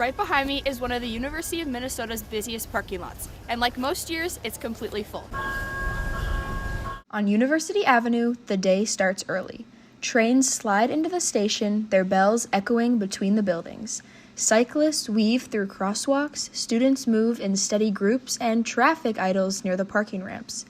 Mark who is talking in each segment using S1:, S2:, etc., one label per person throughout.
S1: Right behind me is one of the University of Minnesota's busiest parking lots, and like most years, it's completely full. On University Avenue, the day starts early. Trains slide into the station, their bells echoing between the buildings. Cyclists weave through crosswalks, students move in steady groups, and traffic idles near the parking ramps.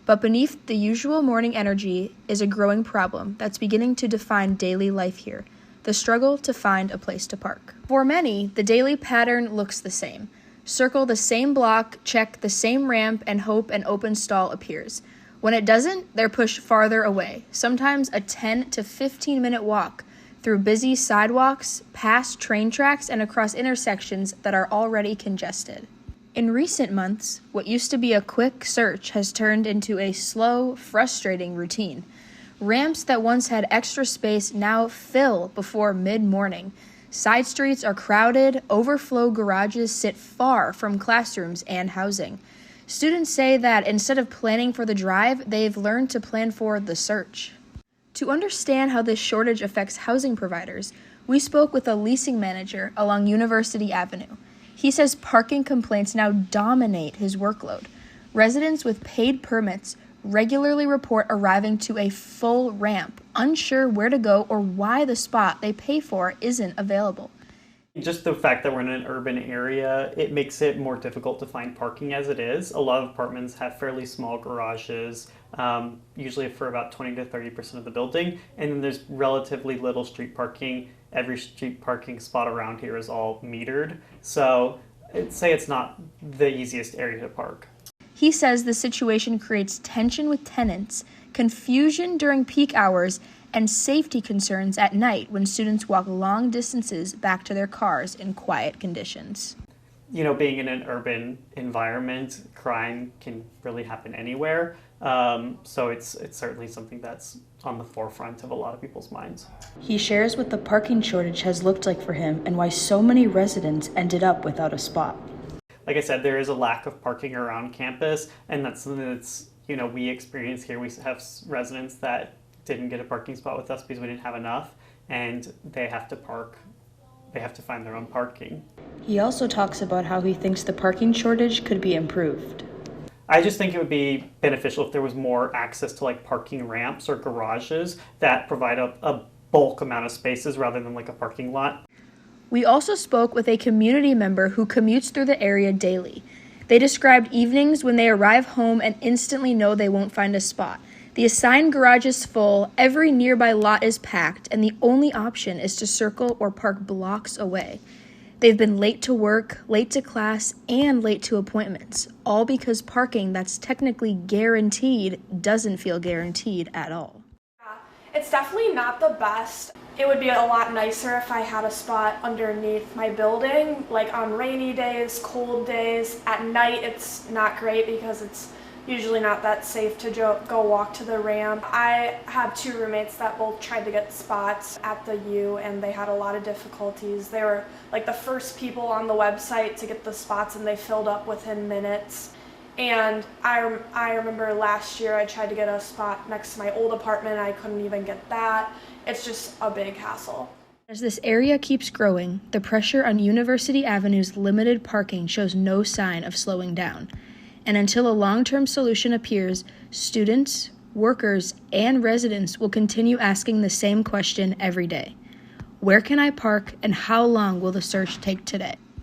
S1: But beneath the usual morning energy is a growing problem that's beginning to define daily life here: the struggle to find a place to park. For many, the daily pattern looks the same. Circle the same block, check the same ramp, and hope an open stall appears. When it doesn't, they're pushed farther away, sometimes a 10 to 15-minute walk through busy sidewalks, past train tracks, and across intersections that are already congested. In recent months, what used to be a quick search has turned into a slow, frustrating routine. Ramps that once had extra space now fill before mid-morning. Side streets are crowded, overflow garages sit far from classrooms and housing. Students say that instead of planning for the drive, they've learned to plan for the search. To understand how this shortage affects housing providers, we spoke with a leasing manager along University Avenue. He says parking complaints now dominate his workload. Residents with paid permits regularly report arriving to a full ramp, unsure where to go or why the spot they pay for isn't available.
S2: Just the fact that we're in an urban area, it makes it more difficult to find parking as it is. A lot of apartments have fairly small garages, usually for about 20 to 30% of the building, and then there's relatively little street parking. Every street parking spot around here is all metered, so I'd say it's not the easiest area to park.
S1: He says the situation creates tension with tenants, confusion during peak hours, and safety concerns at night when students walk long distances back to their cars in quiet conditions.
S2: You know, being in an urban environment, crime can really happen anywhere. So it's certainly something that's on the forefront of a lot of people's minds.
S1: He shares what the parking shortage has looked like for him and why so many residents ended up without a spot.
S2: Like I said, there is a lack of parking around campus, and that's something that's, we experience here. We have residents that didn't get a parking spot with us because we didn't have enough, and they have to find their own parking.
S1: He also talks about how he thinks the parking shortage could be improved.
S2: I just think it would be beneficial if there was more access to parking ramps or garages that provide a bulk amount of spaces rather than a parking lot.
S1: We also spoke with a community member who commutes through the area daily. They described evenings when they arrive home and instantly know they won't find a spot. The assigned garage is full, every nearby lot is packed, and the only option is to circle or park blocks away. They've been late to work, late to class, and late to appointments, all because parking that's technically guaranteed doesn't feel guaranteed at all.
S3: It's definitely not the best. It would be a lot nicer if I had a spot underneath my building, like on rainy days, cold days. At night it's not great because it's usually not that safe to go walk to the ramp. I have two roommates that both tried to get spots at the U and they had a lot of difficulties. They were the first people on the website to get the spots and they filled up within minutes. And I remember last year I tried to get a spot next to my old apartment. I couldn't even get that. It's just a big hassle.
S1: As this area keeps growing, the pressure on University Avenue's limited parking shows no sign of slowing down. And until a long-term solution appears, students, workers, and residents will continue asking the same question every day. Where can I park, and how long will the search take today?